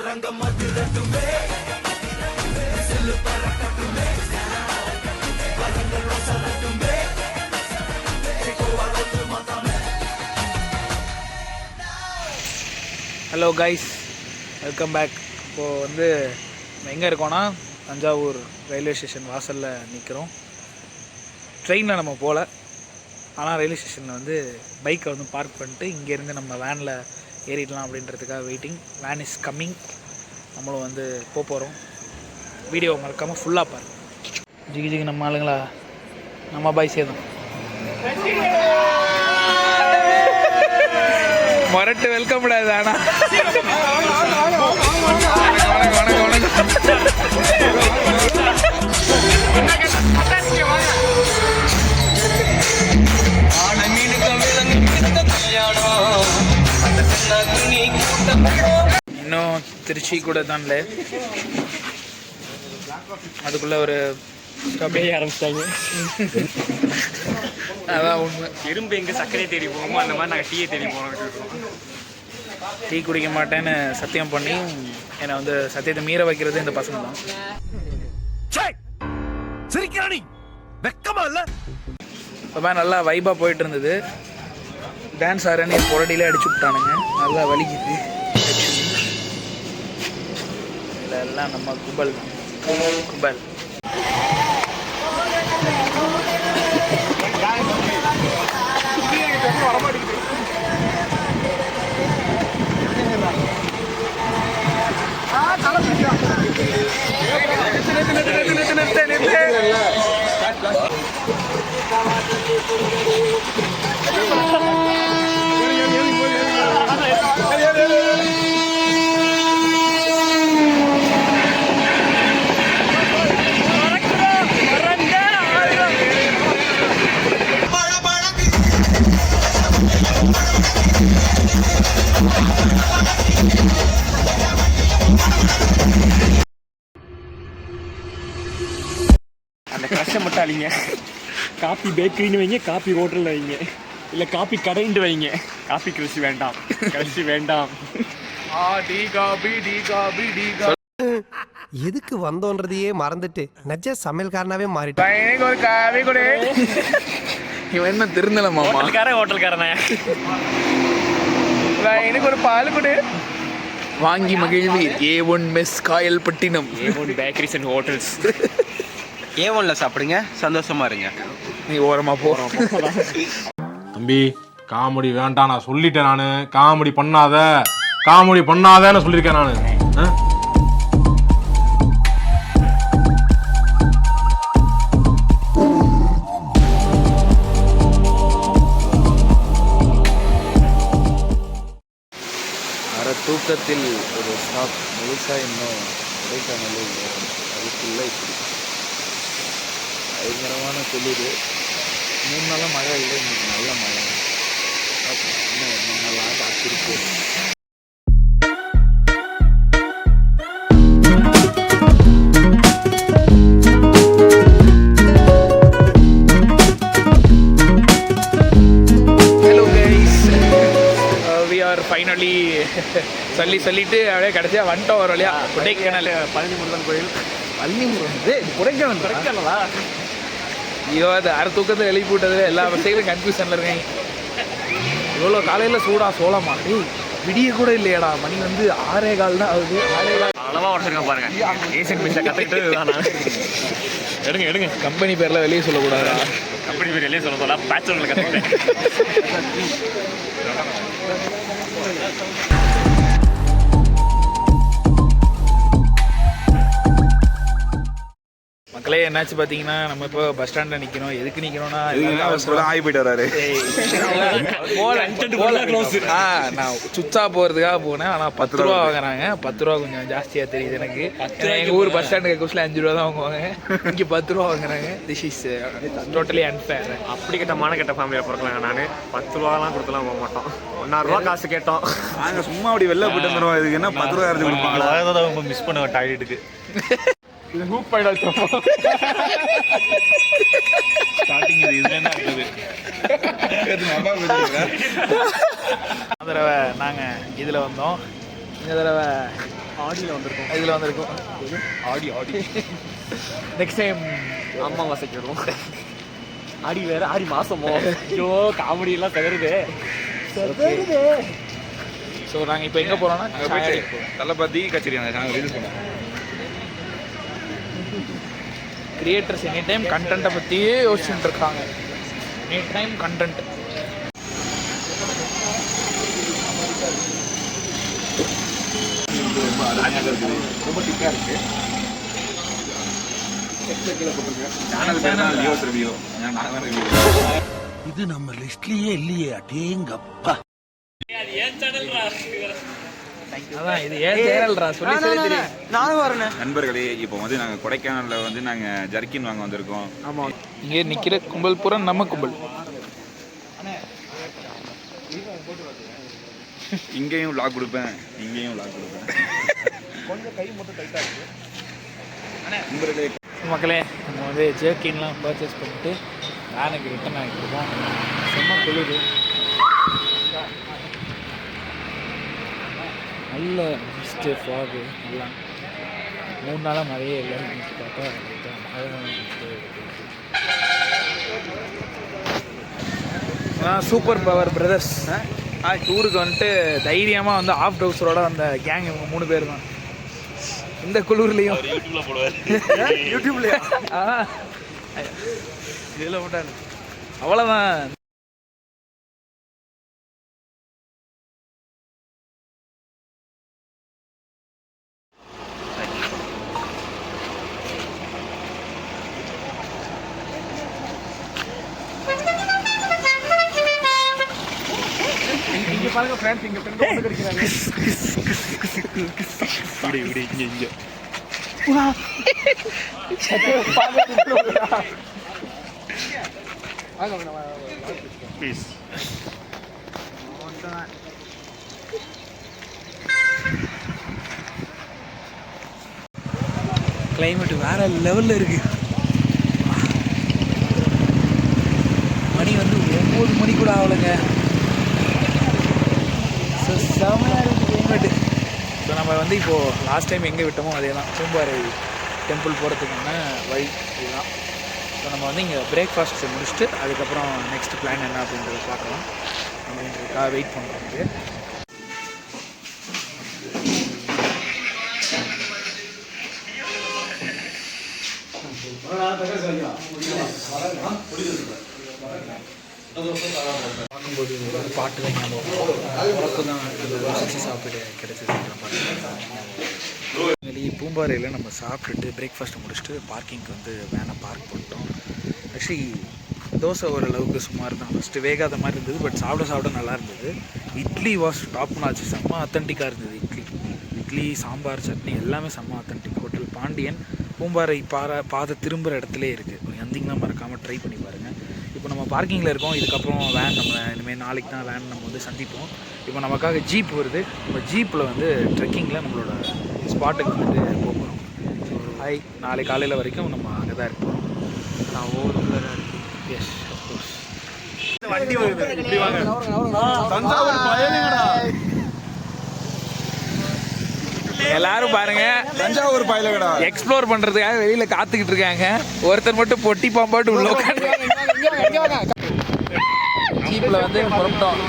Hello guys, welcome back. இப்போது வந்து எங்கே இருக்கோன்னா தஞ்சாவூர் ரயில்வே ஸ்டேஷன் வாசலில் நிற்கிறோம். ட்ரெயினில் நம்ம போகல, ஆனால் ரயில்வே ஸ்டேஷனில் வந்து பைக்கை வந்து பார்க் பண்ணிட்டு இங்கேருந்து நம்ம வேனில் ஏறிடலாம் அப்படின்றதுக்காக வெயிட்டிங். Van is coming. நம்மளும் வந்து போகிறோம். வீடியோ மறக்காமல் ஃபுல்லாக பாருங்க. ஜிகி ஜிகி நம்ம ஆளுங்களா, நம்ம பாய் சேதம் மொரட்டு வெல்கம் விடாது. ஆனால் வணக்கம் வணக்கம் இன்னும் திருச்சி கூட தான்ல, அதுக்குள்ள ஒரு அப்படியே ஆரம்பிச்சிட்டாங்க. அதான் உண்மை. எறும்பு எங்கே சர்க்கரையை தேடி போகணுமோ அந்த மாதிரி நாங்கள் டீயை தேடி போனோம். டீ குடிக்க மாட்டேன்னு சத்தியம் பண்ணி என்னை வந்து சத்தியத்தை மீற வைக்கிறது இந்த பசங்க தான். இப்போ நல்லா வைப்பாக போயிட்டு இருந்தது. டான்ஸ் ஆடுறேன்னு பொரடியிலே அடிச்சு விட்டானுங்க. நல்லா வலிக்குது. இதில் எல்லாம் நம்ம கும்பல் கும்பல். அந்த க்ரஷை மட்டும் அழிங்க. காப்பி பேக்கரின்னு வைங்க, காப்பி ஹோட்டலில் வைங்க, இல்லை காப்பி கடைன்ட்டு வைங்க. காப்பி கிருஷி வேண்டாம், கிருஷி வேண்டாம். எதுக்கு வந்தோன்றதையே மறந்துட்டு நஜ சமையல்காரனாவே மாறிட்டேன். எனக்கு ஒரு காவி கொடு. இவன் என்ன திருந்தலமா? ஹோட்டல்காரனே எனக்கு ஒரு பால் கொடு. வாங்கி மகிழ்வீர். A1 mess Kayalpattinam. A1 bakeries and hotels. A1ல சாப்பிடுங்க, சந்தோஷமா இருங்க. நீ ஓரமா போறோம். தம்பி காமெடி வேண்டாம், நான் சொல்லிட்டேன். நான் காமெடி பண்ணாதன்னு சொல்லியிருக்கேன் நான். தூக்கத்தில் ஒரு ஸ்டாப் முழுசாக இன்னும் கொடைக்கானலில் அதுக்குள்ளே இப்படி பயங்கரமான குளிர். 3 நாளாக மழை இல்லை, இன்னைக்கு நல்ல மழை. இன்னும் 3 நாளாக காத்திருக்கு. ஃபைனலி சொல்லிட்டு அப்படியே கடைசியாக வந்துட்டோம். ஒரு வழியா கொடைக்கானல் பழனி முருகன் கோயில். பழனி முருகன் கொடைக்கானலா? ஐயோ, அது அரை தூக்கத்தில் எழுப்பி விட்டது. எல்லா விஷயங்களும் கன்ஃபியூஷனில் இருக்கேன். இவ்வளோ காலையில் சூடா சோளமா? விடிய கூட இல்லையாடா, மணி வந்து 6:15 தான் ஆகுது. 6:15 அளவாக உடச்சிருக்கேன் பாருங்க. ஏசியன் மிஷினை கற்றுக்கிட்டு எடுங்க. கம்பெனி பேரில் வெளியே சொல்லக்கூடாதா? கம்பெனி பேர் வெளியே சொல்ல பேச்சுலரில் கற்றுக்கிட்டேன். மக்களே, என்னாச்சு பார்த்தீங்கன்னா, நம்ம இப்போ பஸ் ஸ்டாண்டில் நிற்கிறோம். எதுக்கு நிற்கிறோன்னா, ஆகி போயிட்டு வராரு. நான் சுச்சா போகிறதுக்காக போனேன். ஆனால் 10 ரூபா வாங்குறாங்க. 10 ரூபா கொஞ்சம் ஜாஸ்தியாக தெரியுது எனக்கு. எங்கள் ஊர் பஸ் ஸ்டாண்டுக்கு குஷில் 5 ரூபா தான் வாங்குவாங்க. இங்கே 10 ரூபா வாங்குறாங்க. This is totally unfair. அப்படி கெட்ட மானக்கெட்ட ஃபேமிலியாக பிறக்கலாங்க. நான் 10 ரூபாலாம் கொடுத்துலாம் போக மாட்டோம். 1,000 ரூபா காசு கேட்டோம். நாங்கள் சும்மா அப்படி வெளில போயிட்டு வந்துடுவோம். இதுக்கு என்ன 10 ரூபா இருந்து கொடுப்பாங்க. மிஸ் பண்ணுவேன் டாய்லெட்டுக்கு. இது ஹூப் பைடா ஸ்டார்டிங் இதுல என்ன இருக்குது. தடவை நாங்கள் இதில் வந்தோம். இந்த தடவை ஆடியில் வந்திருக்கோம். இதில் வந்திருக்கோம். ஆடி நெக்ஸ்ட் டைம் அமாவாசைக்கு வருவோம். ஆடி வேற, ஆடி மாசமோ? ஐயோ காமெடி எல்லாம் தகருது. ஸோ நாங்கள் இப்போ எங்கே போகிறோம்னா தளபதி கச்சேரி அந்த சேனல் ரிலீஸ் பண்ணுவோம். கிரியேட்டர்ஸ் எனி டைம் கண்டென்ட்டை பற்றியே யோசிச்சுட்டு இருக்காங்க. Any time content. ரொம்ப திக்காக இருக்கு. சேனல் பேர் தான் லியோஸ் ரிவ்யூ. நான் தான் ரிவ்யூ. இது நம்ம லிஸ்ட்லயே இல்லையே. அடேங்கப்பா. அதான் இது ஏன் சேனல்ரா சொல்லி தெரியும். நானும் வரேன். நண்பர்களே, இப்போ வந்து நாங்கள் கொடைக்கானலில் வந்து நாங்கள் ஜர்க்கின் வாங்க வந்திருக்கோம். ஆமாம். இங்கே நிற்கிற கும்பல் பூரா நம்ம கும்பல். இங்கேயும் vlog கொடுப்பேன், இங்கேயும் vlog கொடுப்பேன். கொஞ்சம் கை மட்டும் டைட்டாக இருக்கு. நண்பர்களே, மக்களே நம்ம வந்து ஜர்க்கின்லாம் பர்ச்சேஸ் பண்ணிட்டு வேனுக்கு ரிட்டர்ன் ஆகிட்டு இருக்கோம். செம்ம குளிர், நல்ல மிஸ்ட்டு ஃபாகு எல்லாம் 3 நாளாக மழையே இல்லை. பார்த்தா மழை சூப்பர் பவர் பிரதர்ஸ் டூருக்கு வந்துட்டு தைரியமாக வந்து ஆஃப் டவுசரோட அந்த கேங் இவங்க 3 பேர் தான். இந்த குளிர்லையும் யூடியூப்லையா இதில் போட்டாங்க. அவ்வளோதான். இங்கே பாருங்க ஃப்ரெண்ட்ஸ், இங்கே ஃப்ரெண்ட் வந்து கிடைக்கிறாங்க. இப்படி இங்கே ப்ளீஸ். கிளைமேட் வேற லெவலில் இருக்கு. மணி வந்து 9 மணி கூட ஆகலைங்க. செம்மையாக இருக்குது கிளைமேட்டு. ஸோ நம்ம வந்து இப்போது லாஸ்ட் டைம் எங்கே விட்டோமோ அதே தான், பூம்பாறை டெம்பிள் போகிறதுக்கான வழி இதுதான். ஸோ நம்ம வந்து இங்கே பிரேக்ஃபாஸ்ட் முடிச்சுட்டு அதுக்கப்புறம் நெக்ஸ்ட் பிளான் என்ன அப்படின்றத பார்க்கலாம். அப்படின்றதுக்காக வெயிட் பண்ணுறோம். பார்க்கும்போது ஒரு பாட்டு தான் ஞாபகம். உனக்கு தான் ருசி சாப்பிட்டு கிடைச்சது. வெளியே பூம்பாறையில் நம்ம சாப்பிட்டுட்டு பிரேக்ஃபாஸ்ட் முடிச்சுட்டு பார்க்கிங்க்கு வந்து வேனை பார்க் பண்ணிட்டோம். ஆக்சுவலி தோசை ஓரளவுக்கு சுமார் தான், ஃபஸ்ட்டு வேகாத மாதிரி இருந்தது, பட் சாப்பிட நல்லா இருந்தது. இட்லி வாஸ் டாப் நாச், செம்ம அத்தன்டிக்காக இருந்தது. இட்லி சாம்பார் சட்னி எல்லாமே செம்ம அத்தன்டிக். ஹோட்டல் பாண்டியன் பூம்பாறை பாதை திரும்புகிற இடத்துலே இருக்குது. வந்தீங்கன்னா மறக்காமல் ட்ரை பண்ணி பாருங்கள். இப்போ நம்ம பார்க்கிங்கில் இருக்கோம். இதுக்கப்புறம் வேன் நம்ம இனிமேல் நாளைக்கு தான் வேன் நம்ம வந்து சந்திப்போம். இப்போ நமக்காக ஜீப் வருது. இப்போ ஜீப்பில் வந்து ட்ரெக்கிங்கில் நம்மளோட ஸ்பாட்டுக்கு வந்துட்டு போகிறோம். ஸோ நாளைக்கு காலையில் வரைக்கும் நம்ம அங்கே தான் இருப்போம். நான் ஓவர் எஸ் அஃப்கோர்ஸ் வண்டி வருது. இப்படி வாங்க, தஞ்சாவூர் பயணிங்கடா எல்லாரும் பாருங்க. தஞ்சாவூர் பயலுங்கடா எக்ஸ்ப்ளோர் பண்றதுக்காக வெளியில காத்துக்கிட்டு இருக்காங்க. ஒருத்தர் மட்டும் பொட்டி பாம்பாட்டு உள்ள உட்காந்து ஜீப்ல வந்து புறப்பட்டோம்.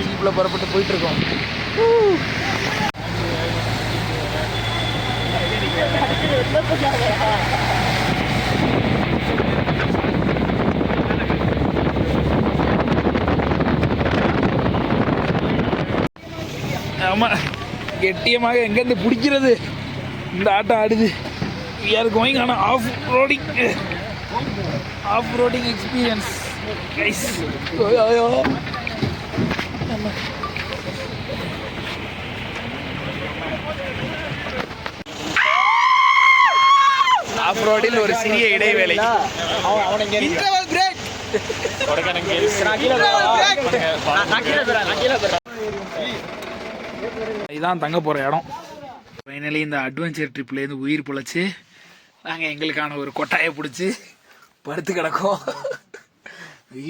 ஜீப்ல புறப்பட்டு போயிட்டு இருக்கோம். ஆமா, கெட்டியமாக எங்கேருந்து பிடிக்கிறது இந்த ஆட்டம் ஆடுது. we are going on off-roading experience guys. ஆஃப்-ரோடில் ஒரு சிறிய இடைவேளை. Interval break. இதான் தங்க போகிற இடம். ஃபைனலி இந்த அட்வென்ச்சர் ட்ரிப்லேருந்து உயிர் பிழைச்சி நாங்கள் எங்களுக்கான ஒரு கொட்டாயை பிடிச்சி படுத்து கிடக்கோம்.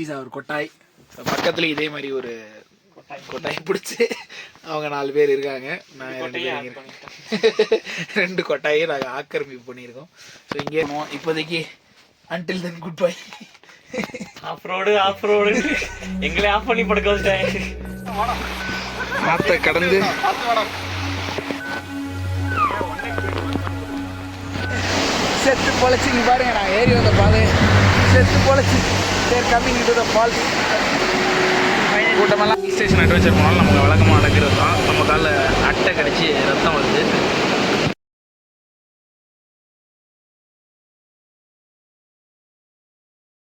ஈஸா ஒரு கொட்டாய். பக்கத்தில் இதே மாதிரி ஒரு கொட்டாய் பிடிச்சி அவங்க 4 பேர் இருக்காங்க. நான் 2 பேர் இருக்கேன். 2 கொட்டாயை நாங்கள் ஆக்கிரமிப்பு பண்ணியிருக்கோம். ஸோ இங்கே இப்போதைக்கு until then good bye. Off road எங்களே ஆஃப் பண்ணி படுக்க வச்சிட்டேன். ஆற்றை கடந்து செத்து பொழைச்சி இங்கே பாருங்க, நான் ஏறி வந்த பாதை செத்து பொழைச்சி they're coming to the falls. கூட்டமெல்லாம் ஸ்டேஷன் அட்வென்ச்சர் போனாலும் நமக்கு வழக்கமாக நடக்கிறது தான். நம்ம காலில் அட்டை கடிச்சு ரத்தம் வருது.